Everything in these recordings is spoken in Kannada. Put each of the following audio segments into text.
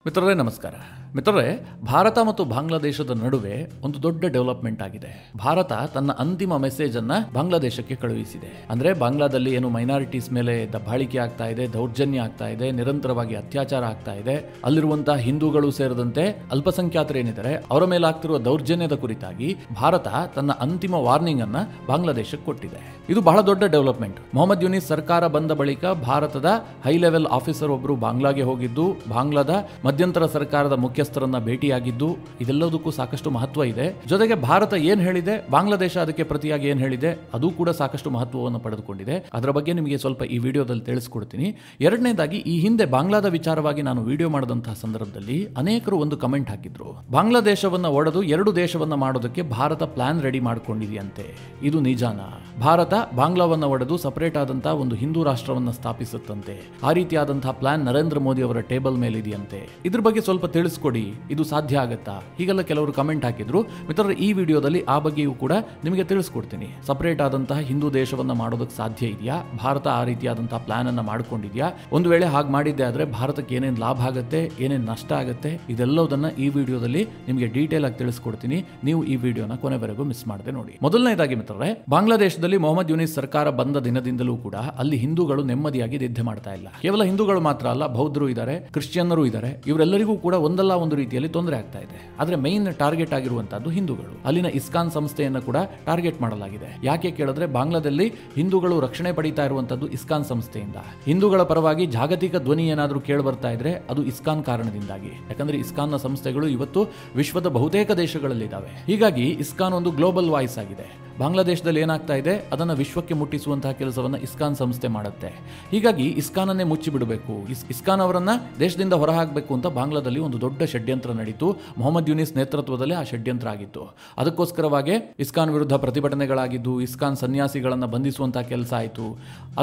ಮಿತ್ರರೇ ನಮಸ್ಕಾರ. ಮಿತ್ರರೇ, ಭಾರತ ಮತ್ತು ಬಾಂಗ್ಲಾದೇಶದ ನಡುವೆ ಒಂದು ದೊಡ್ಡ ಡೆವಲಪ್ಮೆಂಟ್ ಆಗಿದೆ. ಭಾರತ ತನ್ನ ಅಂತಿಮ ಮೆಸೇಜ್ ಅನ್ನ ಬಾಂಗ್ಲಾದೇಶಕ್ಕೆ ಕಳುಹಿಸಿದೆ. ಅಂದ್ರೆ ಬಾಂಗ್ಲಾದಲ್ಲಿ ಏನು ಮೈನಾರಿಟೀಸ್ ಮೇಲೆ ದಬ್ಬಾಳಿಕೆ ಆಗ್ತಾ ಇದೆ, ದೌರ್ಜನ್ಯ ಆಗ್ತಾ ಇದೆ, ನಿರಂತರವಾಗಿ ಅತ್ಯಾಚಾರ ಆಗ್ತಾ ಇದೆ, ಅಲ್ಲಿರುವಂತಹ ಹಿಂದೂಗಳು ಸೇರಿದಂತೆ ಅಲ್ಪಸಂಖ್ಯಾತರು ಏನಿದ್ದಾರೆ ಅವರ ಮೇಲೆ ಆಗ್ತಿರುವ ದೌರ್ಜನ್ಯದ ಕುರಿತಾಗಿ ಭಾರತ ತನ್ನ ಅಂತಿಮ ವಾರ್ನಿಂಗ್ ಅನ್ನ ಬಾಂಗ್ಲಾದೇಶಕ್ಕೆ ಕೊಟ್ಟಿದೆ. ಇದು ಬಹಳ ದೊಡ್ಡ ಡೆವಲಪ್ಮೆಂಟ್. ಮೊಹಮ್ಮದ್ ಯೂನಿಸ್ ಸರ್ಕಾರ ಬಂದ ಬಳಿಕ ಭಾರತದ ಹೈ ಲೆವೆಲ್ ಆಫೀಸರ್ ಒಬ್ಬರು ಬಾಂಗ್ಲಾಗೆ ಹೋಗಿದ್ದು, ಬಾಂಗ್ಲಾದ ಮಧ್ಯಂತರ ಸರ್ಕಾರದ ಮುಖ್ಯಸ್ಥರನ್ನ ಭೇಟಿಯಾಗಿದ್ದು, ಇದೆಲ್ಲದಕ್ಕೂ ಸಾಕಷ್ಟು ಮಹತ್ವ ಇದೆ. ಜೊತೆಗೆ ಭಾರತ ಏನ್ ಹೇಳಿದೆ, ಬಾಂಗ್ಲಾದೇಶ ಅದಕ್ಕೆ ಪ್ರತಿಯಾಗಿ ಏನ್ ಹೇಳಿದೆ, ಅದು ಕೂಡ ಸಾಕಷ್ಟು ಮಹತ್ವವನ್ನು ಪಡೆದುಕೊಂಡಿದೆ. ಅದರ ಬಗ್ಗೆ ನಿಮಗೆ ಸ್ವಲ್ಪ ಈ ವಿಡಿಯೋದಲ್ಲಿ ತಿಳಿಸ್ಕೊಡ್ತೀನಿ. ಎರಡನೇದಾಗಿ, ಈ ಹಿಂದೆ ಬಾಂಗ್ಲಾದ ವಿಚಾರವಾಗಿ ನಾನು ವಿಡಿಯೋ ಮಾಡಿದಂತಹ ಸಂದರ್ಭದಲ್ಲಿ ಅನೇಕರು ಒಂದು ಕಮೆಂಟ್ ಹಾಕಿದ್ರು, ಬಾಂಗ್ಲಾದೇಶವನ್ನ ಒಡೆದು ಎರಡು ದೇಶವನ್ನ ಮಾಡೋದಕ್ಕೆ ಭಾರತ ಪ್ಲಾನ್ ರೆಡಿ ಮಾಡ್ಕೊಂಡಿದೆಯಂತೆ. ಇದು ನಿಜಾನಾ? ಭಾರತ ಬಾಂಗ್ಲಾವನ್ನ ಒಡೆದು ಸಪರೇಟ್ ಆದಂತಹ ಒಂದು ಹಿಂದೂ ರಾಷ್ಟ್ರವನ್ನ ಸ್ಥಾಪಿಸುತ್ತಂತೆ. ಆ ರೀತಿಯಾದಂತಹ ಪ್ಲಾನ್ ನರೇಂದ್ರ ಮೋದಿ ಅವರ ಟೇಬಲ್ ಮೇಲೆ ಇದೆಯಂತೆ. ಇದ್ರ ಬಗ್ಗೆ ಸ್ವಲ್ಪ ತಿಳಿಸ್ಕೊಡಿ, ಇದು ಸಾಧ್ಯ ಆಗತ್ತಾ? ಹೀಗೆಲ್ಲ ಕೆಲವರು ಕಮೆಂಟ್ ಹಾಕಿದ್ರು. ಮಿತ್ರರೇ, ಈ ವಿಡಿಯೋದಲ್ಲಿ ಆ ಬಗ್ಗೆಯೂ ಕೂಡ ನಿಮಗೆ ತಿಳಿಸ್ಕೊಡ್ತೀನಿ. ಸಪರೇಟ್ ಆದಂತಹ ಹಿಂದೂ ದೇಶವನ್ನ ಮಾಡೋದಕ್ಕೆ ಸಾಧ್ಯ ಇದೆಯಾ? ಭಾರತ ಆ ರೀತಿಯಾದಂತಹ ಪ್ಲಾನ್ ಅನ್ನ ಮಾಡ್ಕೊಂಡಿದ್ಯಾ? ಒಂದು ವೇಳೆ ಹಾಗೆ ಮಾಡಿದ್ದೆ ಆದ್ರೆ ಭಾರತಕ್ಕೆ ಏನೇನು ಲಾಭ ಆಗುತ್ತೆ, ಏನೇನು ನಷ್ಟ ಆಗುತ್ತೆ, ಇದೆಲ್ಲದನ್ನ ಈ ವಿಡಿಯೋದಲ್ಲಿ ನಿಮಗೆ ಡೀಟೇಲ್ ಆಗಿ ತಿಳಿಸ್ಕೊಡ್ತೀನಿ. ನೀವು ಈ ವಿಡಿಯೋನ ಕೊನೆವರೆಗೂ ಮಿಸ್ ಮಾಡದೆ ನೋಡಿ. ಮೊದಲನೇದಾಗಿ ಮಿತ್ರರೇ, ಬಾಂಗ್ಲಾದೇಶದಲ್ಲಿ ಮೊಹಮ್ಮದ್ ಯೂನಿಸ್ ಸರ್ಕಾರ ಬಂದ ದಿನದಿಂದಲೂ ಕೂಡ ಅಲ್ಲಿ ಹಿಂದೂಗಳು ನೆಮ್ಮದಿಯಾಗಿ ನಿದ್ದೆ ಮಾಡ್ತಾ ಇಲ್ಲ. ಕೇವಲ ಹಿಂದೂಗಳು ಮಾತ್ರ ಅಲ್ಲ, ಬೌದ್ಧರು ಇದ್ದಾರೆ, ಕ್ರಿಶ್ಚಿಯನ್ನರು ಇದ್ದಾರೆ. ಇವರೆಲ್ಲರಿಗೂ ಕೂಡ ಒಂದಲ್ಲ ಒಂದು ರೀತಿಯಲ್ಲಿ ತೊಂದರೆ ಆಗ್ತಾ ಇದೆ. ಆದ್ರೆ ಮೈನ್ ಟಾರ್ಗೆಟ್ ಆಗಿರುವಂತದ್ದು ಹಿಂದೂಗಳು. ಅಲ್ಲಿನ ಇಸ್ಕಾನ್ ಸಂಸ್ಥೆಯನ್ನು ಕೂಡ ಟಾರ್ಗೆಟ್ ಮಾಡಲಾಗಿದೆ. ಯಾಕೆ ಕೇಳಿದ್ರೆ, ಬಾಂಗ್ಲಾದಲ್ಲಿ ಹಿಂದೂಗಳು ರಕ್ಷಣೆ ಪಡಿತಾ ಇರುವಂತದ್ದು ಇಸ್ಕಾನ್ ಸಂಸ್ಥೆಯಿಂದ. ಹಿಂದೂಗಳ ಪರವಾಗಿ ಜಾಗತಿಕ ಧ್ವನಿ ಏನಾದರೂ ಕೇಳಿ ಬರ್ತಾ ಇದ್ರೆ ಅದು ಇಸ್ಕಾನ್ ಕಾರಣದಿಂದಾಗಿ. ಯಾಕಂದ್ರೆ ಇಸ್ಕಾನ್ನ ಸಂಸ್ಥೆಗಳು ಇವತ್ತು ವಿಶ್ವದ ಬಹುತೇಕ ದೇಶಗಳಲ್ಲಿದ್ದಾವೆ. ಹೀಗಾಗಿ ಇಸ್ಕಾನ್ ಒಂದು ಗ್ಲೋಬಲ್ ವಾಯ್ಸ್ ಆಗಿದೆ. ಬಾಂಗ್ಲಾದೇಶದಲ್ಲಿ ಏನಾಗ್ತಾ ಇದೆ ಅದನ್ನ ವಿಶ್ವಕ್ಕೆ ಮುಟ್ಟಿಸುವಂತಹ ಕೆಲಸವನ್ನ ಇಸ್ಕಾನ್ ಸಂಸ್ಥೆ ಮಾಡುತ್ತೆ. ಹೀಗಾಗಿ ಇಸ್ಕಾನನ್ನೇ ಮುಚ್ಚಿ ಬಿಡಬೇಕು, ಇಸ್ಕಾನ್ ಅವರನ್ನ ದೇಶದಿಂದ ಹೊರಹಾಕಬೇಕು ಅಂತ ಬಾಂಗ್ಲಾದಲ್ಲಿ ಒಂದು ದೊಡ್ಡ ಷಡ್ಯಂತ್ರ ನಡೀತು. ಮೊಹಮ್ಮದ್ ಯೂನಿಸ್ ನೇತೃತ್ವದಲ್ಲಿ ಆ ಷಡ್ಯಂತ್ರ ಆಗಿತ್ತು. ಅದಕ್ಕೋಸ್ಕರವಾಗಿ ಇಸ್ಕಾನ್ ವಿರುದ್ಧ ಪ್ರತಿಭಟನೆಗಳಾಗಿದ್ದು, ಇಸ್ಕಾನ್ ಸನ್ಯಾಸಿಗಳನ್ನ ಬಂಧಿಸುವಂತಹ ಕೆಲಸ ಆಯಿತು.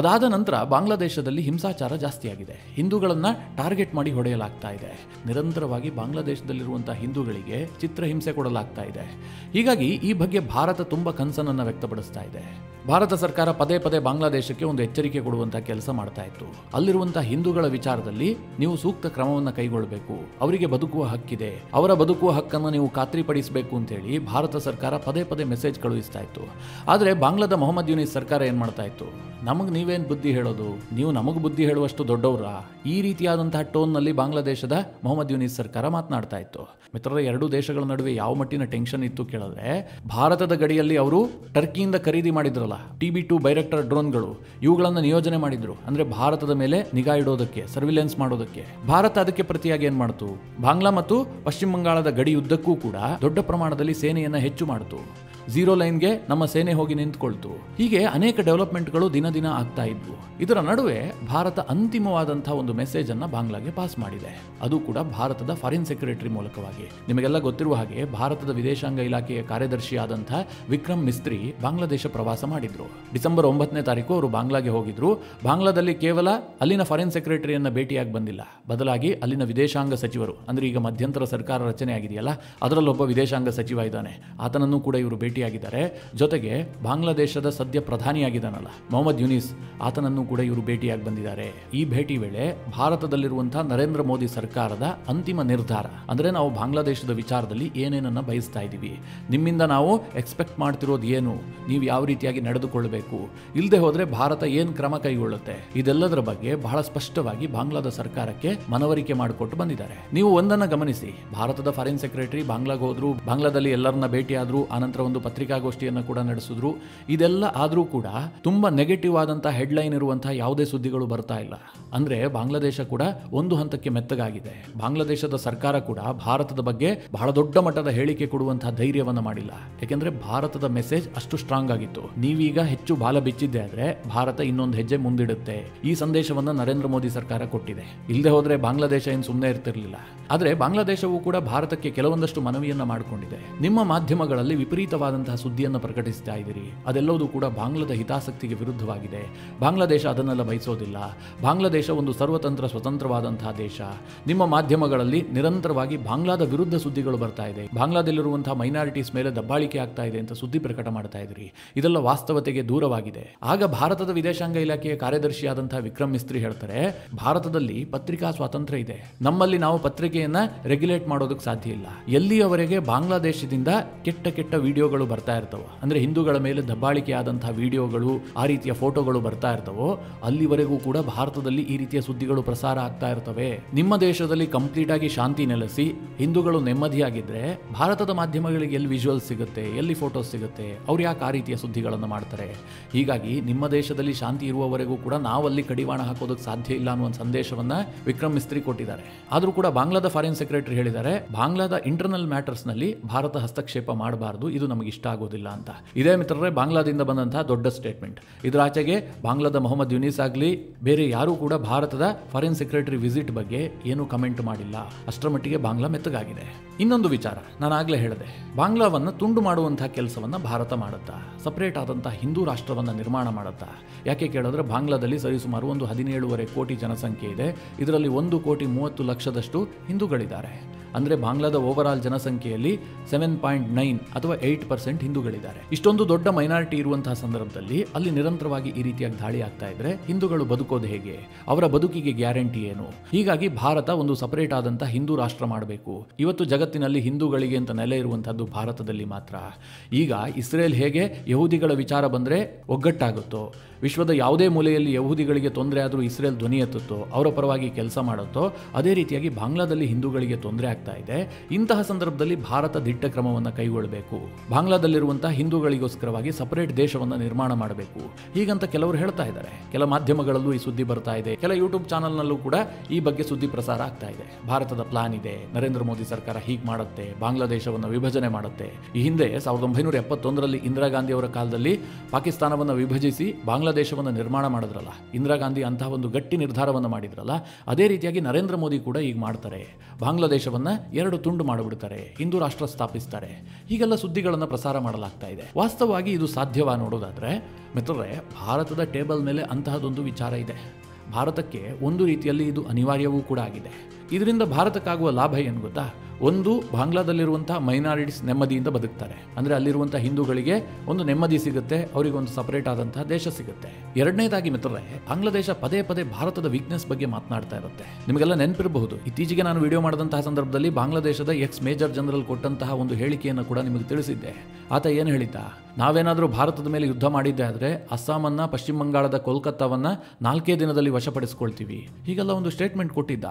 ಅದಾದ ನಂತರ ಬಾಂಗ್ಲಾದೇಶದಲ್ಲಿ ಹಿಂಸಾಚಾರ ಜಾಸ್ತಿ ಆಗಿದೆ. ಹಿಂದೂಗಳನ್ನ ಟಾರ್ಗೆಟ್ ಮಾಡಿ ಹೊಡೆಯಲಾಗ್ತಾ ಇದೆ. ನಿರಂತರವಾಗಿ ಬಾಂಗ್ಲಾದೇಶದಲ್ಲಿರುವಂತಹ ಹಿಂದೂಗಳಿಗೆ ಚಿತ್ರಹಿಂಸೆ ಕೊಡಲಾಗ್ತಾ ಇದೆ. ಹೀಗಾಗಿ ಈ ಬಗ್ಗೆ ಭಾರತ ತುಂಬಾ ಕನಸನ್ನ ವ್ಯಕ್ತಪಡಿಸ್ತಾ ಇದೆ. ಭಾರತ ಸರ್ಕಾರ ಪದೇ ಪದೇ ಬಾಂಗ್ಲಾದೇಶಕ್ಕೆ ಒಂದು ಎಚ್ಚರಿಕೆ ಕೊಡುವಂತಹ ಕೆಲಸ ಮಾಡ್ತಾ ಇತ್ತು. ಅಲ್ಲಿರುವಂತಹ ಹಿಂದೂಗಳ ವಿಚಾರದಲ್ಲಿ ನೀವು ಸೂಕ್ತ ಕ್ರಮವನ್ನು ಕೈಗೊಳ್ಳಬೇಕು, ಅವರಿಗೆ ಬದುಕುವ ಹಕ್ಕಿದೆ, ಅವರ ಬದುಕುವ ಹಕ್ಕನ್ನು ನೀವು ಖಾತ್ರಿಪಡಿಸಬೇಕು ಅಂತ ಹೇಳಿ ಭಾರತ ಸರ್ಕಾರ ಪದೇ ಪದೇ ಮೆಸೇಜ್ ಕಳುಹಿಸ್ತಾ ಇತ್ತು. ಆದರೆ ಬಾಂಗ್ಲಾದ ಮೊಹಮ್ಮದ್ ಯೂನಿಸ್ ಸರ್ಕಾರ ಏನ್ ಮಾಡ್ತಾ ಇತ್ತು, ನಮಗೆ ನೀವೇನ್ ಬುದ್ಧಿ ಹೇಳೋದು, ನೀವು ನಮಗೆ ಬುದ್ಧಿ ಹೇಳುವಷ್ಟು ದೊಡ್ಡವರ, ಈ ರೀತಿಯಾದಂತಹ ಟೋನ್ ನಲ್ಲಿ ಬಾಂಗ್ಲಾದೇಶದ ಮೊಹಮ್ಮದ್ ಯೂನಿಸ್ ಸರ್ಕಾರ ಮಾತನಾಡ್ತಾ ಇತ್ತು. ಮಿತ್ರರ, ಎರಡು ದೇಶಗಳ ನಡುವೆ ಯಾವ ಮಟ್ಟಿನ ಟೆನ್ಷನ್ ಇತ್ತು ಕೇಳಿದ್ರೆ, ಭಾರತದ ಗಡಿಯಲ್ಲಿ ಅವರು ಟರ್ಕಿಯಿಂದ ಖರೀದಿ ಮಾಡಿದ್ರಲ್ಲ TB2 ಬೈರೆಕ್ಟರ್ ಡ್ರೋನ್ಗಳು, ಇವುಗಳನ್ನು ನಿಯೋಜನೆ ಮಾಡಿದ್ರು. ಅಂದ್ರೆ ಭಾರತದ ಮೇಲೆ ನಿಗಾ ಇಡೋದಕ್ಕೆ, ಸರ್ವಿಲೆನ್ಸ್ ಮಾಡೋದಕ್ಕೆ. ಭಾರತ ಅದಕ್ಕೆ ಪ್ರತಿಯಾಗಿ ಏನ್ ಮಾಡ್ತು, ಬಾಂಗ್ಲಾ ಮತ್ತು ಪಶ್ಚಿಮ ಬಂಗಾಳದ ಗಡಿ ಉದ್ದಕ್ಕೂ ಕೂಡ ದೊಡ್ಡ ಪ್ರಮಾಣದಲ್ಲಿ ಸೇನೆಯನ್ನ ಹೆಚ್ಚು ಮಾಡಿತು. ಝೀರೋ ಲೈನ್ಗೆ ನಮ್ಮ ಸೇನೆ ಹೋಗಿ ನಿಂತ್ಕೊಳ್ತು. ಹೀಗೆ ಅನೇಕ ಡೆವಲಪ್ಮೆಂಟ್ಗಳು ದಿನ ದಿನ ಆಗ್ತಾ ಇದ್ವು. ಇದರ ನಡುವೆ ಭಾರತ ಅಂತಿಮವಾದಂತಹ ಒಂದು ಮೆಸೇಜ್ ಅನ್ನ ಬಾಂಗ್ಲಾಗೆ ಪಾಸ್ ಮಾಡಿದೆ. ಅದು ಕೂಡ ಭಾರತದ ಫಾರಿನ್ ಸೆಕ್ರೆಟರಿ ಮೂಲಕವಾಗಿ. ನಿಮಗೆಲ್ಲ ಗೊತ್ತಿರುವ ಹಾಗೆ ಭಾರತದ ವಿದೇಶಾಂಗ ಇಲಾಖೆಯ ಕಾರ್ಯದರ್ಶಿಯಾದಂತಹ ವಿಕ್ರಮ್ ಮಿಸ್ತ್ರಿ ಬಾಂಗ್ಲಾದೇಶ ಪ್ರವಾಸ ಮಾಡಿದ್ರು. ಡಿಸೆಂಬರ್ 9ನೇ ತಾರೀಕು ಅವರು ಬಾಂಗ್ಲಾಗೆ ಹೋಗಿದ್ರು. ಬಾಂಗ್ಲಾದಲ್ಲಿ ಕೇವಲ ಅಲ್ಲಿನ ಫಾರಿನ್ ಸೆಕ್ರೆಟರಿಯನ್ನ ಭೇಟಿಯಾಗಿ ಬಂದಿಲ್ಲ, ಬದಲಾಗಿ ಅಲ್ಲಿನ ವಿದೇಶಾಂಗ ಸಚಿವರು, ಅಂದ್ರೆ ಈಗ ಮಧ್ಯಂತರ ಸರ್ಕಾರ ರಚನೆ ಆಗಿದೆಯಲ್ಲ, ಅದರಲ್ಲೊಬ್ಬ ವಿದೇಶಾಂಗ ಸಚಿವ ಇದ್ದಾನೆ, ಆತನನ್ನು ಕೂಡ ಇವರು ಭೇಟಿಯಾಗಿದ್ದಾರೆ. ಜೊತೆಗೆ ಬಾಂಗ್ಲಾದೇಶದ ಸದ್ಯ ಪ್ರಧಾನಿಯಾಗಿದ್ದಾನಲ್ಲ ಮೊಹಮ್ಮದ್ ಯೂನಿಸ್, ಆತನನ್ನು ಕೂಡ ಇವರು ಭೇಟಿಯಾಗಿ ಬಂದಿದ್ದಾರೆ. ಈ ಭೇಟಿ ವೇಳೆ ಭಾರತದಲ್ಲಿರುವಂತಹ ನರೇಂದ್ರ ಮೋದಿ ಸರ್ಕಾರದ ಅಂತಿಮ ನಿರ್ಧಾರ, ಅಂದ್ರೆ ನಾವು ಬಾಂಗ್ಲಾದೇಶದ ವಿಚಾರದಲ್ಲಿ ಏನೇನನ್ನ ಬಯಸ್ತಾ ಇದ್ದೀವಿ, ನಿಮ್ಮಿಂದ ನಾವು ಎಕ್ಸ್ಪೆಕ್ಟ್ ಮಾಡ್ತಿರೋದು ಏನು, ನೀವು ಯಾವ ರೀತಿಯಾಗಿ ನಡೆದುಕೊಳ್ಳಬೇಕು, ಇಲ್ಲದೆ ಹೋದ್ರೆ ಭಾರತ ಏನ್ ಕ್ರಮ ಕೈಗೊಳ್ಳುತ್ತೆ, ಇದೆಲ್ಲದರ ಬಗ್ಗೆ ಬಹಳ ಸ್ಪಷ್ಟವಾಗಿ ಬಾಂಗ್ಲಾದ ಸರ್ಕಾರಕ್ಕೆ ಮನವರಿಕೆ ಮಾಡಿಕೊಟ್ಟು ಬಂದಿದ್ದಾರೆ. ನೀವು ಒಂದನ್ನ ಗಮನಿಸಿ, ಭಾರತದ ಫಾರಿನ್ ಸೆಕ್ರೆಟರಿ ಬಾಂಗ್ಲಾಗೆ ಹೋದ್ರು, ಬಾಂಗ್ಲಾದಲ್ಲಿ ಎಲ್ಲರನ್ನ ಭೇಟಿಯಾದ್ರು, ಆನಂತರ ಒಂದು ಪತ್ರಿಕಾಗೋಷ್ಠಿಯನ್ನು ಕೂಡ ನಡೆಸಿದ್ರು. ಇದೆಲ್ಲ ಆದ್ರೂ ಕೂಡ ತುಂಬಾ ನೆಗೆಟಿವ್ ಆದಂತಹ ಹೆಡ್ಲೈನ್ ಇರುವಂತಹ ಯಾವುದೇ ಸುದ್ದಿಗಳು ಬರ್ತಾ ಇಲ್ಲ. ಅಂದ್ರೆ ಬಾಂಗ್ಲಾದೇಶ ಕೂಡ ಒಂದು ಹಂತಕ್ಕೆ ಮೆತ್ತಗಾಗಿದೆ. ಬಾಂಗ್ಲಾದೇಶದ ಸರ್ಕಾರ ಕೂಡ ಭಾರತದ ಬಗ್ಗೆ ಬಹಳ ದೊಡ್ಡ ಮಟ್ಟದ ಹೇಳಿಕೆ ಕೊಡುವಂತಹ ಧೈರ್ಯವನ್ನ ಮಾಡಿಲ್ಲ. ಯಾಕೆಂದ್ರೆ ಭಾರತದ ಮೆಸೇಜ್ ಅಷ್ಟು ಸ್ಟ್ರಾಂಗ್ ಆಗಿತ್ತು. ನೀವೀಗ ಹೆಚ್ಚು ಬಾಲ ಬಿಚ್ಚಿದ್ದೆ ಆದ್ರೆ ಭಾರತ ಇನ್ನೊಂದು ಹೆಜ್ಜೆ ಮುಂದಿಡುತ್ತೆ, ಈ ಸಂದೇಶವನ್ನ ನರೇಂದ್ರ ಮೋದಿ ಸರ್ಕಾರ ಕೊಟ್ಟಿದೆ. ಇಲ್ಲದೆ ಹೋದ್ರೆ ಬಾಂಗ್ಲಾದೇಶ ಏನು ಸುಮ್ಮನೆ ಇರ್ತಿರ್ಲಿಲ್ಲ. ಆದ್ರೆ ಬಾಂಗ್ಲಾದೇಶವು ಕೂಡ ಭಾರತಕ್ಕೆ ಕೆಲವೊಂದಷ್ಟು ಮನವಿಯನ್ನ ಮಾಡಿಕೊಂಡಿದೆ. ನಿಮ್ಮ ಮಾಧ್ಯಮಗಳಲ್ಲಿ ವಿಪರೀತವಾದಂತಹ ಸುದ್ದಿಯನ್ನು ಪ್ರಕಟಿಸ್ತಾ ಇದ್ದೀರಿ, ಅದೆಲ್ಲವೂ ಕೂಡ ಬಾಂಗ್ಲಾದ ಹಿತಾಸಕ್ತಿಗೆ ವಿರುದ್ಧವಾಗಿದೆ. ಬಾಂಗ್ಲಾದೇಶ ಅದನ್ನೆಲ್ಲ ಬಯಸೋದಿಲ್ಲ. ಬಾಂಗ್ಲಾದೇಶ ಒಂದು ಸರ್ವತಂತ್ರ ಸ್ವತಂತ್ರವಾದಂತಹ ದೇಶ. ನಿಮ್ಮ ಮಾಧ್ಯಮಗಳಲ್ಲಿ ನಿರಂತರವಾಗಿ ಬಾಂಗ್ಲಾದ ವಿರುದ್ಧ ಸುದ್ದಿಗಳು ಬರ್ತಾ ಇದೆ, ಬಾಂಗ್ಲಾದಲ್ಲಿರುವಂತಹ ಮೈನಾರಿಟೀಸ್ ಮೇಲೆ ದಬ್ಬಾಳಿಕೆ ಆಗ್ತಾ ಇದೆ ಅಂತ ಸುದ್ದಿ ಪ್ರಕಟ ಮಾಡ್ತಾ ಇದ್ರಿ. ಇದೆಲ್ಲ ವಾಸ್ತವತೆಗೆ ದೂರವಾಗಿದೆ. ಆಗ ಭಾರತದ ವಿದೇಶಾಂಗ ಇಲಾಖೆಯ ಕಾರ್ಯದರ್ಶಿಯಾದಂತಹ ವಿಕ್ರಮ್ ಮಿಸ್ತ್ರಿ ಹೇಳ್ತಾರೆ, ಭಾರತದಲ್ಲಿ ಪತ್ರಿಕಾ ಸ್ವಾತಂತ್ರ್ಯ ಇದೆ, ನಮ್ಮಲ್ಲಿ ನಾವು ಪತ್ರಿಕೆ ಸಂಖ್ಯೆಯನ್ನ ರೆಗ್ಯುಲೇಟ್ ಮಾಡೋದಕ್ಕೆ ಸಾಧ್ಯ ಇಲ್ಲ. ಎಲ್ಲಿಯವರೆಗೆ ಬಾಂಗ್ಲಾದೇಶದಿಂದ ಕೆಟ್ಟ ಕೆಟ್ಟ ವಿಡಿಯೋಗಳು ಬರ್ತಾ ಇರ್ತವೋ, ಅಂದ್ರೆ ಹಿಂದೂಗಳ ಮೇಲೆ ದಬ್ಬಾಳಿಕೆ ಆದಂತಹ ವಿಡಿಯೋಗಳು, ಆ ರೀತಿಯ ಫೋಟೋಗಳು ಬರ್ತಾ ಇರ್ತವೋ, ಅಲ್ಲಿವರೆಗೂ ಕೂಡ ಭಾರತದಲ್ಲಿ ಈ ರೀತಿಯ ಸುದ್ದಿಗಳು ಪ್ರಸಾರ ಆಗ್ತಾ ಇರ್ತವೆ. ನಿಮ್ಮ ದೇಶದಲ್ಲಿ ಕಂಪ್ಲೀಟ್ ಆಗಿ ಶಾಂತಿ ನೆಲೆಸಿ ಹಿಂದೂಗಳು ನೆಮ್ಮದಿಯಾಗಿದ್ರೆ ಭಾರತದ ಮಾಧ್ಯಮಗಳಿಗೆ ಎಲ್ಲಿ ವಿಜುವಲ್ಸ್ ಸಿಗುತ್ತೆ, ಎಲ್ಲಿ ಫೋಟೋಸ್ ಸಿಗುತ್ತೆ? ಅವ್ರು ಯಾಕೆ ಆ ರೀತಿಯ ಸುದ್ದಿಗಳನ್ನು ಮಾಡ್ತಾರೆ? ಹೀಗಾಗಿ ನಿಮ್ಮ ದೇಶದಲ್ಲಿ ಶಾಂತಿ ಇರುವವರೆಗೂ ಕೂಡ ನಾವಲ್ಲಿ ಕಡಿವಾಣ ಹಾಕೋದಕ್ಕೆ ಸಾಧ್ಯ ಇಲ್ಲ ಅನ್ನುವ ಸಂದೇಶವನ್ನ ವಿಕ್ರಮ್ ಮಿಸ್ತ್ರಿ ಕೊಟ್ಟಿದ್ದಾರೆ. ಆದರೂ ಕೂಡ ಬಾಂಗ್ಲಾದ ಫಾರಿನ್ ಸೆಕ್ರೆಟರಿ ಹೇಳಿದ್ದಾರೆ, ಬಾಂಗ್ಲಾದ ಇಂಟರ್ನಲ್ ಮ್ಯಾಟರ್ಸ್ ನಲ್ಲಿ ಭಾರತ ಹಸ್ತಕ್ಷೇಪ ಮಾಡಬಾರದು, ಇದು ನಮಗೆ ಇಷ್ಟ ಆಗೋದಿಲ್ಲ ಅಂತ. ಇದೇ ಮಿತ್ರರೇ ಬಾಂಗ್ಲಾದಿಂದ ಬಂದಂತಹ ದೊಡ್ಡ ಸ್ಟೇಟ್ಮೆಂಟ್. ಇದರ ಆಚೆಗೆ ಬಾಂಗ್ಲಾದ ಮೊಹಮ್ಮದ್ ಯುನಿಸ್ ಆಗಲಿ ಬೇರೆ ಯಾರೂ ಕೂಡ ಭಾರತದ ಫಾರಿನ್ ಸೆಕ್ರೆಟರಿ ವಿಸಿಟ್ ಬಗ್ಗೆ ಏನು ಕಮೆಂಟ್ ಮಾಡಿಲ್ಲ. ಅಷ್ಟರ ಮಟ್ಟಿಗೆ ಬಾಂಗ್ಲಾ ಮೆತ್ತಗಾಗಿದೆ. ಇನ್ನೊಂದು ವಿಚಾರ, ನಾನು ಆಗ್ಲೇ ಹೇಳಿದೆ, ಬಾಂಗ್ಲಾವನ್ನ ತುಂಡು ಮಾಡುವಂತಹ ಕೆಲಸವನ್ನ ಭಾರತ ಮಾಡುತ್ತಾ, ಸಪರೇಟ್ ಆದಂತಹ ಹಿಂದೂ ರಾಷ್ಟ್ರವನ್ನ ನಿರ್ಮಾಣ ಮಾಡುತ್ತಾ? ಯಾಕೆ ಕೇಳಿದ್ರೆ ಬಾಂಗ್ಲಾದಲ್ಲಿ ಸರಿಸುಮಾರು ಒಂದು 17.5 ಕೋಟಿ ಜನಸಂಖ್ಯೆ ಇದೆ. ಇದರಲ್ಲಿ 1,30,00,000 ಹಿಂದೂಗಳಿದ್ದಾರೆ. ಅಂದರೆ ಬಾಂಗ್ಲಾದ ಓವರ್ ಆಲ್ ಜನಸಂಖ್ಯೆಯಲ್ಲಿ 7.9 ಅಥವಾ 8% ಹಿಂದೂಗಳಿದ್ದಾರೆ. ಇಷ್ಟೊಂದು ದೊಡ್ಡ ಮೈನಾರಿಟಿ ಇರುವಂತಹ ಸಂದರ್ಭದಲ್ಲಿ ಅಲ್ಲಿ ನಿರಂತರವಾಗಿ ಈ ರೀತಿಯಾಗಿ ದಾಳಿ ಆಗ್ತಾ ಇದ್ರೆ ಹಿಂದೂಗಳು ಬದುಕೋದು ಹೇಗೆ? ಅವರ ಬದುಕಿಗೆ ಗ್ಯಾರಂಟಿ ಏನು? ಹೀಗಾಗಿ ಭಾರತ ಒಂದು ಸಪರೇಟ್ ಆದಂತಹ ಹಿಂದೂ ರಾಷ್ಟ್ರ ಮಾಡಬೇಕು. ಇವತ್ತು ಜಗತ್ತಿನಲ್ಲಿ ಹಿಂದೂಗಳಿಗೆ ಅಂತ ನೆಲೆ ಇರುವಂತಹದ್ದು ಭಾರತದಲ್ಲಿ ಮಾತ್ರ. ಈಗ ಇಸ್ರೇಲ್ ಹೇಗೆ ಯಹೂದಿಗಳ ವಿಚಾರ ಬಂದರೆ ಒಗ್ಗಟ್ಟಾಗುತ್ತೋ, ವಿಶ್ವದ ಯಾವುದೇ ಮೂಲೆಯಲ್ಲಿ ಯಹೂದಿಗಳಿಗೆ ತೊಂದರೆ ಆದರೂ ಇಸ್ರೇಲ್ ಧ್ವನಿ ಎತ್ತುತ್ತೋ, ಅವರ ಪರವಾಗಿ ಕೆಲಸ ಮಾಡುತ್ತೋ, ಅದೇ ರೀತಿಯಾಗಿ ಬಾಂಗ್ಲಾದಲ್ಲಿ ಹಿಂದೂಗಳಿಗೆ ತೊಂದರೆ ಆಗ್ತಾ ಇದೆ. ಇಂತಹ ಸಂದರ್ಭದಲ್ಲಿ ಭಾರತ ದಿಟ್ಟ ಕ್ರಮವನ್ನು ಕೈಗೊಳ್ಳಬೇಕು. ಬಾಂಗ್ಲಾದಲ್ಲಿರುವಂತಹ ಹಿಂದೂಗಳಿಗೋಸ್ಕರವಾಗಿ ಸಪರೇಟ್ ದೇಶವನ್ನು ನಿರ್ಮಾಣ ಮಾಡಬೇಕು. ಹೀಗಂತ ಕೆಲವರು ಹೇಳ್ತಾ ಇದ್ದಾರೆ. ಕೆಲ ಮಾಧ್ಯಮಗಳಲ್ಲೂ ಈ ಸುದ್ದಿ ಬರ್ತಾ ಇದೆ, ಕೆಲ ಯೂಟ್ಯೂಬ್ ಚಾನಲ್ನಲ್ಲೂ ಕೂಡ ಈ ಬಗ್ಗೆ ಸುದ್ದಿ ಪ್ರಸಾರ ಆಗ್ತಾ ಇದೆ. ಭಾರತದ ಪ್ಲಾನ್ ಇದೆ, ನರೇಂದ್ರ ಮೋದಿ ಸರ್ಕಾರ ಹೀಗೆ ಮಾಡುತ್ತೆ, ಬಾಂಗ್ಲಾದೇಶವನ್ನು ವಿಭಜನೆ ಮಾಡುತ್ತೆ. ಈ ಹಿಂದೆ 1971ರಲ್ಲಿ ಇಂದಿರಾ ಗಾಂಧಿ ಅವರ ಕಾಲದಲ್ಲಿ ಪಾಕಿಸ್ತಾನವನ್ನು ವಿಭಜಿಸಿ ಬಾಂಗ್ಲಾದೇಶವನ್ನು ನಿರ್ಮಾಣ ಮಾಡಿದ್ರಲ್ಲ, ಇಂದಿರಾ ಗಾಂಧಿ ಅಂತಹ ಒಂದು ಗಟ್ಟಿ ನಿರ್ಧಾರವನ್ನು ಮಾಡಿದ್ರಲ್ಲ, ಅದೇ ರೀತಿಯಾಗಿ ನರೇಂದ್ರ ಮೋದಿ ಕೂಡ ಈಗ ಮಾಡ್ತಾರೆ. ಬಾಂಗ್ಲಾದೇಶವನ್ನು 2 ತುಂಡು ಮಾಡಿಬಿಡ್ತಾರೆ, ಹಿಂದೂ ರಾಷ್ಟ್ರ ಸ್ಥಾಪಿಸ್ತಾರೆ. ಹೀಗೆಲ್ಲ ಸುದ್ದಿಗಳನ್ನು ಪ್ರಸಾರ ಮಾಡಲಾಗ್ತಾ ಇದೆ. ವಾಸ್ತವವಾಗಿ ಇದು ಸಾಧ್ಯವಾ ನೋಡೋದಾದ್ರೆ ಮಿತ್ರರೇ, ಭಾರತದ ಟೇಬಲ್ ಮೇಲೆ ಅಂತಹದೊಂದು ವಿಚಾರ ಇದೆ. ಭಾರತಕ್ಕೆ ಒಂದು ರೀತಿಯಲ್ಲಿ ಇದು ಅನಿವಾರ್ಯವೂ ಕೂಡ ಆಗಿದೆ. ಇದರಿಂದ ಭಾರತಕ್ಕಾಗುವ ಲಾಭ ಏನು ಗೊತ್ತಾ? ಒಂದು, ಬಾಂಗ್ಲಾದಲ್ಲಿರುವಂತಹ ಮೈನಾರಿಟೀಸ್ ನೆಮ್ಮದಿಯಿಂದ ಬದುಕ್ತಾರೆ. ಅಂದರೆ ಅಲ್ಲಿರುವಂತಹ ಹಿಂದೂಗಳಿಗೆ ಒಂದು ನೆಮ್ಮದಿ ಸಿಗುತ್ತೆ, ಅವರಿಗೆ ಒಂದು ಸಪರೇಟ್ ಆದಂತಹ ದೇಶ ಸಿಗುತ್ತೆ. ಎರಡನೇದಾಗಿ ಮಿತ್ರರೇ, ಬಾಂಗ್ಲಾದೇಶ ಪದೇ ಪದೇ ಭಾರತದ ವೀಕ್ನೆಸ್ ಬಗ್ಗೆ ಮಾತನಾಡ್ತಾ ಇರುತ್ತೆ. ನಿಮಗೆಲ್ಲ ನೆನಪಿರಬಹುದು, ಇತ್ತೀಚೆಗೆ ನಾನು ವಿಡಿಯೋ ಮಾಡಿದಂತಹ ಸಂದರ್ಭದಲ್ಲಿ ಬಾಂಗ್ಲಾದೇಶದ ಎಕ್ಸ್ ಮೇಜರ್ ಜನರಲ್ ಕೊಟ್ಟಂತಹ ಒಂದು ಹೇಳಿಕೆಯನ್ನು ಕೂಡ ನಿಮಗೆ ತಿಳಿಸಿದ್ದೆ. ಆತ ಏನು ಹೇಳಿದ್ದ? ನಾವೇನಾದರೂ ಭಾರತದ ಮೇಲೆ ಯುದ್ಧ ಮಾಡಿದ್ದೆ ಆದರೆ ಅಸ್ಸಾಮನ್ನ, ಪಶ್ಚಿಮ ಬಂಗಾಳದ ಕೋಲ್ಕತ್ತಾವನ್ನ 4 ದಿನದಲ್ಲಿ ವಶಪಡಿಸ್ಕೊಳ್ತೀವಿ, ಹೀಗೆಲ್ಲ ಒಂದು ಸ್ಟೇಟ್ಮೆಂಟ್ ಕೊಟ್ಟಿದ್ದ.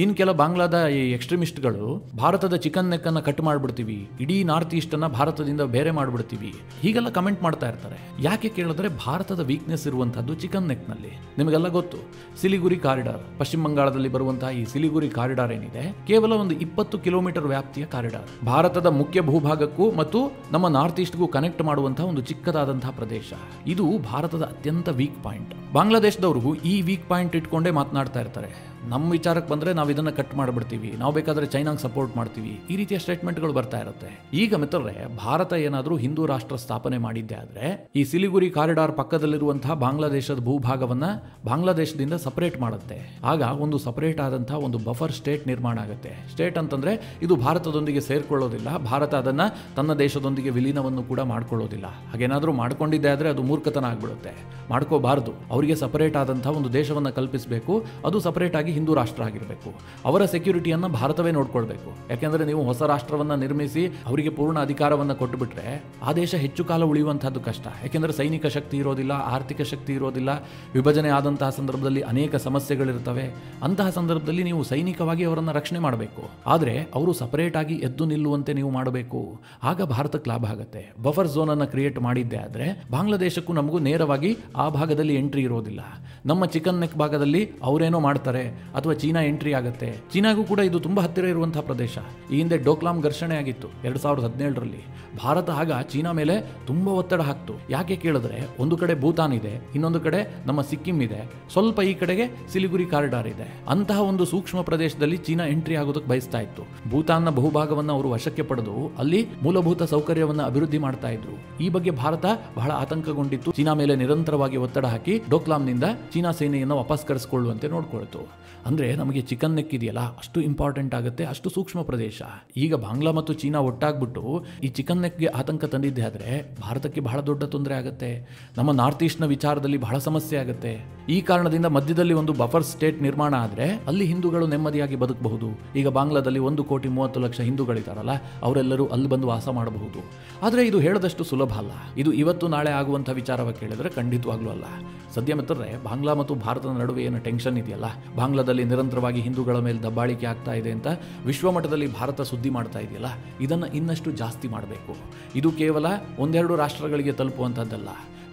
ಇನ್ನು ಕೆಲ ಬಾಂಗ್ಲಾದ ಈ ಎಕ್ಸ್ಟ್ರೀಮಿಸ್ಟ್ಗಳು ಭಾರತದ ಚಿಕನ್ ನೆಕ್ ಅನ್ನ ಕಟ್ ಮಾಡ್ಬಿಡ್ತೀವಿ, ಇಡೀ ನಾರ್ತ್ ಈಸ್ಟ್ ಅನ್ನ ಭಾರತದಿಂದ ಬೇರೆ ಮಾಡ್ಬಿಡ್ತೀವಿ, ಹೀಗೆಲ್ಲ ಕಮೆಂಟ್ ಮಾಡ್ತಾ ಇರ್ತಾರೆ. ಯಾಕೆ ಕೇಳಿದ್ರೆ ಭಾರತದ ವೀಕ್ನೆಸ್ ಇರುವಂತಹದ್ದು ಚಿಕನ್ ನೆಕ್ ನಲ್ಲಿ. ನಿಮಗೆಲ್ಲ ಗೊತ್ತು, ಸಿಲಿಗುರಿ ಕಾರಿಡಾರ್, ಪಶ್ಚಿಮ ಬಂಗಾಳದಲ್ಲಿ ಬರುವಂತಹ ಈ ಸಿಲಿಗುರಿ ಕಾರಿಡಾರ್ ಏನಿದೆ, ಕೇವಲ ಒಂದು 20 ಕಿಲೋಮೀಟರ್ ವ್ಯಾಪ್ತಿಯ ಕಾರಿಡಾರ್. ಭಾರತದ ಮುಖ್ಯ ಭೂಭಾಗಕ್ಕೂ ಮತ್ತು ನಮ್ಮ ನಾರ್ತ್ ಈಸ್ಟ್ಗೂ ಕನೆಕ್ಟ್ ಮಾಡುವಂತಹ ಒಂದು ಚಿಕ್ಕದಾದಂತಹ ಪ್ರದೇಶ. ಇದು ಭಾರತದ ಅತ್ಯಂತ ವೀಕ್ ಪಾಯಿಂಟ್. ಬಾಂಗ್ಲಾದೇಶದವ್ರಿಗೂ ಈ ವೀಕ್ ಪಾಯಿಂಟ್ ಇಟ್ಕೊಂಡೇ ಮಾತನಾಡ್ತಾ ಇರ್ತಾರೆ. ನಮ್ಮ ವಿಚಾರಕ್ಕೆ ಬಂದರೆ ನಾವು ಇದನ್ನು ಕಟ್ ಮಾಡಿಬಿಡ್ತೀವಿ, ನಾವು ಬೇಕಾದರೆ ಚೈನಾಗೆ ಸಪೋರ್ಟ್ ಮಾಡ್ತೀವಿ, ಈ ರೀತಿಯ ಸ್ಟೇಟ್ಮೆಂಟ್ಗಳು ಬರ್ತಾ ಇರುತ್ತೆ. ಈಗ ಮಿತ್ರರೇ, ಭಾರತ ಏನಾದರೂ ಹಿಂದೂ ರಾಷ್ಟ್ರ ಸ್ಥಾಪನೆ ಮಾಡಿದ್ದೆ ಆದರೆ ಈ ಸಿಲಿಗುರಿ ಕಾರಿಡಾರ್ ಪಕ್ಕದಲ್ಲಿರುವಂತಹ ಬಾಂಗ್ಲಾದೇಶದ ಭೂಭಾಗವನ್ನು ಬಾಂಗ್ಲಾದೇಶದಿಂದ ಸಪರೇಟ್ ಮಾಡುತ್ತೆ. ಆಗ ಒಂದು ಸಪರೇಟ್ ಆದಂತಹ ಒಂದು ಬಫರ್ ಸ್ಟೇಟ್ ನಿರ್ಮಾಣ ಆಗುತ್ತೆ. ಸ್ಟೇಟ್ ಅಂತಂದ್ರೆ ಇದು ಭಾರತದೊಂದಿಗೆ ಸೇರ್ಕೊಳ್ಳೋದಿಲ್ಲ, ಭಾರತ ಅದನ್ನು ತನ್ನ ದೇಶದೊಂದಿಗೆ ವಿಲೀನವನ್ನು ಕೂಡ ಮಾಡ್ಕೊಳ್ಳೋದಿಲ್ಲ. ಹಾಗೇನಾದರೂ ಮಾಡ್ಕೊಂಡಿದ್ದೆ ಆದರೆ ಅದು ಮೂರ್ಖತನ ಆಗ್ಬಿಡುತ್ತೆ. ಮಾಡ್ಕೋಬಾರ್ದು. ಅವರಿಗೆ ಸಪರೇಟ್ ಆದಂತಹ ಒಂದು ದೇಶವನ್ನು ಕಲ್ಪಿಸಬೇಕು, ಅದು ಸಪರೇಟ್ ಆಗಿ ಹಿಂದೂ ರಾಷ್ಟ್ರ ಆಗಿರಬೇಕು. ಅವರ ಸೆಕ್ಯೂರಿಟಿಯನ್ನು ಭಾರತವೇ ನೋಡ್ಕೊಳ್ಬೇಕು. ಯಾಕೆಂದ್ರೆ ನೀವು ಹೊಸ ರಾಷ್ಟ್ರವನ್ನ ನಿರ್ಮಿಸಿ ಅವರಿಗೆ ಪೂರ್ಣ ಅಧಿಕಾರವನ್ನು ಕೊಟ್ಟುಬಿಟ್ರೆ ಆ ದೇಶ ಹೆಚ್ಚು ಕಾಲ ಉಳಿಯುವಂತಹದ್ದು ಕಷ್ಟ. ಯಾಕೆಂದ್ರೆ ಸೈನಿಕ ಶಕ್ತಿ ಇರೋದಿಲ್ಲ, ಆರ್ಥಿಕ ಶಕ್ತಿ ಇರೋದಿಲ್ಲ, ವಿಭಜನೆ ಆದಂತಹ ಸಂದರ್ಭದಲ್ಲಿ ಅನೇಕ ಸಮಸ್ಯೆಗಳಿರ್ತವೆ. ಅಂತಹ ಸಂದರ್ಭದಲ್ಲಿ ನೀವು ಸೈನಿಕವಾಗಿ ಅವರನ್ನು ರಕ್ಷಣೆ ಮಾಡಬೇಕು, ಆದರೆ ಅವರು ಸಪರೇಟ್ ಆಗಿ ಎದ್ದು ನಿಲ್ಲುವಂತೆ ನೀವು ಮಾಡಬೇಕು. ಆಗ ಭಾರತಕ್ಕೆ ಲಾಭ ಆಗುತ್ತೆ. ಬಫರ್ ಝೋನ್ ಅನ್ನು ಕ್ರಿಯೇಟ್ ಮಾಡಿದ್ದೆ ಆದರೆ ಬಾಂಗ್ಲಾದೇಶಕ್ಕೂ ನಮಗೂ ನೇರವಾಗಿ ಆ ಭಾಗದಲ್ಲಿ ಎಂಟ್ರಿ ಇರೋದಿಲ್ಲ. ನಮ್ಮ ಚಿಕನ್ ನೆಕ್ ಭಾಗದಲ್ಲಿ ಅವರೇನೋ ಮಾಡ್ತಾರೆ ಅಥವಾ ಚೀನಾ ಎಂಟ್ರಿ ಆಗುತ್ತೆ. ಚೀನಾಗೂ ಕೂಡ ಇದು ತುಂಬಾ ಹತ್ತಿರ ಇರುವಂತಹ ಪ್ರದೇಶ. ಈ ಹಿಂದೆ ಡೋಕ್ಲಾಮ್ ಘರ್ಷಣೆ ಆಗಿತ್ತು 2017ರಲ್ಲಿ. ಭಾರತ ಆಗ ಚೀನಾ ಮೇಲೆ ತುಂಬಾ ಒತ್ತಡ ಹಾಕ್ತು. ಯಾಕೆ ಕೇಳಿದ್ರೆ ಒಂದು ಕಡೆ ಭೂತಾನ್ ಇದೆ, ಇನ್ನೊಂದು ಕಡೆ ನಮ್ಮ ಸಿಕ್ಕಿಂ ಇದೆ, ಸ್ವಲ್ಪ ಈ ಕಡೆಗೆ ಸಿಲಿಗುರಿ ಕಾರಿಡಾರ್ ಇದೆ. ಅಂತಹ ಒಂದು ಸೂಕ್ಷ್ಮ ಪ್ರದೇಶದಲ್ಲಿ ಚೀನಾ ಎಂಟ್ರಿ ಆಗೋದಕ್ಕೆ ಬಯಸ್ತಾ ಇತ್ತು. ಭೂತಾನ್ನ ಬಹುಭಾಗವನ್ನು ಅವರು ವಶಕ್ಕೆ ಪಡೆದು ಅಲ್ಲಿ ಮೂಲಭೂತ ಸೌಕರ್ಯವನ್ನು ಅಭಿವೃದ್ಧಿ ಮಾಡ್ತಾ ಇದ್ರು. ಈ ಬಗ್ಗೆ ಭಾರತ ಬಹಳ ಆತಂಕಗೊಂಡಿತ್ತು. ಚೀನಾ ಮೇಲೆ ನಿರಂತರವಾಗಿ ಒತ್ತಡ ಹಾಕಿ ಡೋಕ್ಲಾಂನಿಂದ ಚೀನಾ ಸೇನೆಯನ್ನು ವಾಪಸ್ ಕರೆಸಿಕೊಳ್ಳುವಂತೆ ನೋಡ್ಕೊಳ್ತು. ಅಂದರೆ ನಮಗೆ ಚಿಕನ್ ನೆಕ್ ಇದೆಯಲ್ಲ ಅಷ್ಟು ಇಂಪಾರ್ಟೆಂಟ್ ಆಗುತ್ತೆ, ಅಷ್ಟು ಸೂಕ್ಷ್ಮ ಪ್ರದೇಶ. ಈಗ ಬಾಂಗ್ಲಾ ಮತ್ತು ಚೀನಾ ಒಟ್ಟಾಗ್ಬಿಟ್ಟು ಈ ಚಿಕನ್ ನೆಕ್ಗೆ ಆತಂಕ ತಂದಿದ್ದೆ ಆದರೆ ಭಾರತಕ್ಕೆ ಬಹಳ ದೊಡ್ಡ ತೊಂದರೆ ಆಗುತ್ತೆ. ನಮ್ಮ ನಾರ್ತ್ ಈಸ್ಟ್ನ ವಿಚಾರದಲ್ಲಿ ಬಹಳ ಸಮಸ್ಯೆ ಆಗುತ್ತೆ. ಈ ಕಾರಣದಿಂದ ಮಧ್ಯದಲ್ಲಿ ಒಂದು ಬಫರ್ ಸ್ಟೇಟ್ ನಿರ್ಮಾಣ ಆದರೆ ಅಲ್ಲಿ ಹಿಂದೂಗಳು ನೆಮ್ಮದಿಯಾಗಿ ಬದುಕಬಹುದು. ಈಗ ಬಾಂಗ್ಲಾದಲ್ಲಿ 1,30,00,000 ಹಿಂದೂಗಳಿದ್ದಾರಲ್ಲ, ಅವರೆಲ್ಲರೂ ಅಲ್ಲಿ ಬಂದು ವಾಸ ಮಾಡಬಹುದು. ಆದರೆ ಇದು ಹೇಳದಷ್ಟು ಸುಲಭ ಅಲ್ಲ. ಇದು ಇವತ್ತು ನಾಳೆ ಆಗುವಂಥ ವಿಚಾರವ ಕೇಳಿದ್ರೆ ಖಂಡಿತವಾಗ್ಲೂ ಅಲ್ಲ. ಸದ್ಯ ಮಿತ್ರರೇ, ಬಾಂಗ್ಲಾ ಮತ್ತು ಭಾರತದ ನಡುವೆ ಏನು ಟೆನ್ಷನ್ ಇದೆಯಲ್ಲ, ಬಾಂಗ್ಲಾದಲ್ಲಿ ನಿರಂತರವಾಗಿ ಹಿಂದೂಗಳ ಮೇಲೆ ದಬ್ಬಾಳಿಕೆ ಆಗ್ತಾ ಇದೆ ಅಂತ ವಿಶ್ವಮಟ್ಟದಲ್ಲಿ ಭಾರತ ಸುದ್ದಿ ಮಾಡ್ತಾ ಇದೆಯಲ್ಲ, ಇದನ್ನು ಇನ್ನಷ್ಟು ಜಾಸ್ತಿ ಮಾಡಬೇಕು. ಇದು ಕೇವಲ ಒಂದೆರಡು ರಾಷ್ಟ್ರಗಳಿಗೆ ತಲುಪುವಂಥದ್ದಲ್ಲ.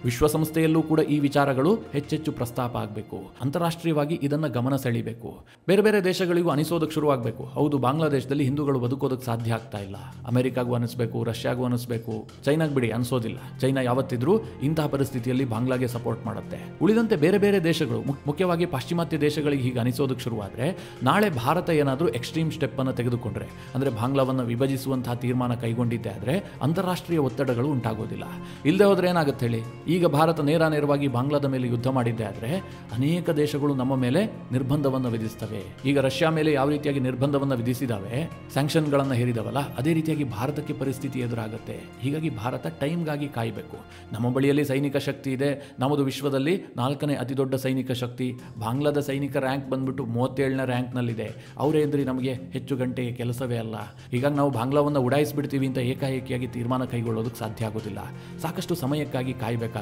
ವಿಶ್ವಸಂಸ್ಥೆಯಲ್ಲೂ ಕೂಡ ಈ ವಿಚಾರಗಳು ಹೆಚ್ಚೆಚ್ಚು ಪ್ರಸ್ತಾಪ ಆಗಬೇಕು. ಅಂತಾರಾಷ್ಟ್ರೀಯವಾಗಿ ಇದನ್ನು ಗಮನ ಸೆಳೀಬೇಕು. ಬೇರೆ ಬೇರೆ ದೇಶಗಳಿಗೂ ಅನಿಸೋದಕ್ಕೆ ಶುರುವಾಗಬೇಕು, ಹೌದು ಬಾಂಗ್ಲಾದೇಶದಲ್ಲಿ ಹಿಂದೂಗಳು ಬದುಕೋದಕ್ಕೆ ಸಾಧ್ಯ ಆಗ್ತಾ ಇಲ್ಲ. ಅಮೆರಿಕಾಗೂ ಅನಿಸ್ಬೇಕು, ರಷ್ಯಾಗೂ ಅನಿಸ್ಬೇಕು, ಚೈನಾಗ್ ಬಿಡಿ ಅನಿಸೋದಿಲ್ಲ. ಚೈನಾ ಯಾವತ್ತಿದ್ರೂ ಇಂತಹ ಪರಿಸ್ಥಿತಿಯಲ್ಲಿ ಬಾಂಗ್ಲಾಗೆ ಸಪೋರ್ಟ್ ಮಾಡುತ್ತೆ. ಉಳಿದಂತೆ ಬೇರೆ ಬೇರೆ ದೇಶಗಳು, ಮುಖ್ಯವಾಗಿ ಪಾಶ್ಚಿಮಾತ್ಯ ದೇಶಗಳಿಗೆ ಹೀಗೆ ಅನಿಸೋದಕ್ಕೆ ಶುರುವಾದರೆ ನಾಳೆ ಭಾರತ ಏನಾದರೂ ಎಕ್ಸ್ಟ್ರೀಮ್ ಸ್ಟೆಪ್ ಅನ್ನು ತೆಗೆದುಕೊಂಡ್ರೆ, ಅಂದರೆ ಬಾಂಗ್ಲಾವನ್ನು ವಿಭಜಿಸುವಂತಹ ತೀರ್ಮಾನ ಕೈಗೊಂಡಿದ್ದೆ ಆದರೆ ಅಂತಾರಾಷ್ಟ್ರೀಯ ಒತ್ತಡಗಳು ಉಂಟಾಗೋದಿಲ್ಲ. ಇಲ್ಲದೆ ಹೋದ್ರೆ ಏನಾಗುತ್ತೆ ಹೇಳಿ, ಈಗ ಭಾರತ ನೇರವಾಗಿ ಬಾಂಗ್ಲಾದ ಮೇಲೆ ಯುದ್ಧ ಮಾಡಿದ್ದೆ ಆದರೆ ಅನೇಕ ದೇಶಗಳು ನಮ್ಮ ಮೇಲೆ ನಿರ್ಬಂಧವನ್ನು ವಿಧಿಸ್ತವೆ. ಈಗ ರಷ್ಯಾ ಮೇಲೆ ಯಾವ ರೀತಿಯಾಗಿ ನಿರ್ಬಂಧವನ್ನು ವಿಧಿಸಿದಾವೆ, ಸ್ಯಾಂಕ್ಷನ್ಗಳನ್ನು ಹೇರಿದವಲ್ಲ, ಅದೇ ರೀತಿಯಾಗಿ ಭಾರತಕ್ಕೆ ಪರಿಸ್ಥಿತಿ ಎದುರಾಗುತ್ತೆ. ಹೀಗಾಗಿ ಭಾರತ ಟೈಮ್ಗಾಗಿ ಕಾಯಬೇಕು. ನಮ್ಮ ಬಳಿಯಲ್ಲಿ ಸೈನಿಕ ಶಕ್ತಿ ಇದೆ, ನಮ್ಮದು ವಿಶ್ವದಲ್ಲಿ 4ನೇ ಅತಿ ದೊಡ್ಡ ಸೈನಿಕ ಶಕ್ತಿ. ಬಾಂಗ್ಲಾದ ಸೈನಿಕ ರ್ಯಾಂಕ್ ಬಂದ್ಬಿಟ್ಟು 37ನೇ ರ್ಯಾಂಕ್ನಲ್ಲಿದೆ. ಅವರೇ ಅಂದ್ರೆ ನಮಗೆ ಹೆಚ್ಚು ಗಂಟೆಗೆ ಕೆಲಸವೇ ಅಲ್ಲ. ಹೀಗಾಗಿ ನಾವು ಬಾಂಗ್ಲಾವನ್ನು ಉಡಾಯಿಸ್ಬಿಡ್ತೀವಿ ಅಂತ ಏಕಾಏಕಿಯಾಗಿ ತೀರ್ಮಾನ ಕೈಗೊಳ್ಳೋದಕ್ಕೆ ಸಾಧ್ಯ ಆಗೋದಿಲ್ಲ. ಸಾಕಷ್ಟು ಸಮಯಕ್ಕಾಗಿ ಕಾಯಬೇಕಾಗತ್ತೆ.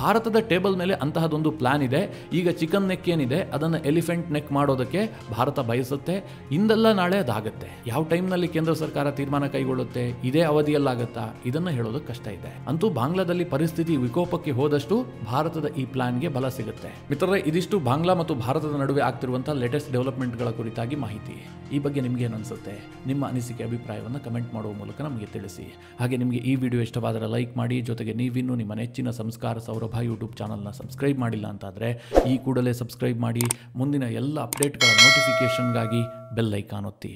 ಭಾರತದ ಟೇಬಲ್ ಮೇಲೆ ಅಂತಹದೊಂದು ಪ್ಲಾನ್ ಇದೆ. ಈಗ ಚಿಕನ್ ನೆಕ್ ಏನಿದೆ ಅದನ್ನು ಎಲಿಫೆಂಟ್ ನೆಕ್ ಮಾಡೋದಕ್ಕೆ ಭಾರತ ಬಯಸುತ್ತೆ. ಇಂದಲ್ಲ ನಾಳೆ ಅದಾಗತ್ತೆ. ಯಾವ ಟೈಮ್ನಲ್ಲಿ ಕೇಂದ್ರ ಸರ್ಕಾರ ತೀರ್ಮಾನ ಕೈಗೊಳ್ಳುತ್ತೆ, ಇದೇ ಅವಧಿಯಲ್ಲಾಗತ್ತಾ, ಇದನ್ನು ಹೇಳೋದಕ್ಕೆ ಕಷ್ಟ ಇದೆ. ಅಂತೂ ಬಾಂಗ್ಲಾದಲ್ಲಿ ಪರಿಸ್ಥಿತಿ ವಿಕೋಪಕ್ಕೆ ಹೋದಷ್ಟು ಭಾರತದ ಈ ಪ್ಲಾನ್ಗೆ ಬಲ ಸಿಗುತ್ತೆ. ಮಿತ್ರರೇ, ಇದಿಷ್ಟು ಬಾಂಗ್ಲಾ ಮತ್ತು ಭಾರತದ ನಡುವೆ ಆಗ್ತಿರುವಂತಹ ಲೇಟೆಸ್ಟ್ ಡೆವಲಪ್ಮೆಂಟ್ಗಳ ಕುರಿತಾಗಿ ಮಾಹಿತಿ. ಈ ಬಗ್ಗೆ ನಿಮ್ಗೆ ಏನು ಅನ್ಸುತ್ತೆ? ನಿಮ್ಮ ಅನಿಸಿಕೆ, ಅಭಿಪ್ರಾಯವನ್ನು ಕಮೆಂಟ್ ಮಾಡುವ ಮೂಲಕ ನಮಗೆ ತಿಳಿಸಿ. ಹಾಗೆ ನಿಮಗೆ ಈ ವಿಡಿಯೋ ಇಷ್ಟವಾದರೆ ಲೈಕ್ ಮಾಡಿ. ಜೊತೆಗೆ ನೀವಿನ್ನೂ ನಿಮ್ಮ ನೆಚ್ಚಿನ ಸಂಸ್ಕಾರ ಸೌರಭ ಯೂಟ್ಯೂಬ್ ಚಾನಲ್ನ ಸಬ್ಸ್ಕ್ರೈಬ್ ಮಾಡಿಲ್ಲ ಅಂತಾದರೆ ಈ ಕೂಡಲೇ ಸಬ್ಸ್ಕ್ರೈಬ್ ಮಾಡಿ. ಮುಂದಿನ ಎಲ್ಲ ಅಪ್ಡೇಟ್ಗಳ ನೋಟಿಫಿಕೇಷನ್ಗಾಗಿ ಬೆಲ್ ಐಕಾನ್ ಒತ್ತಿ.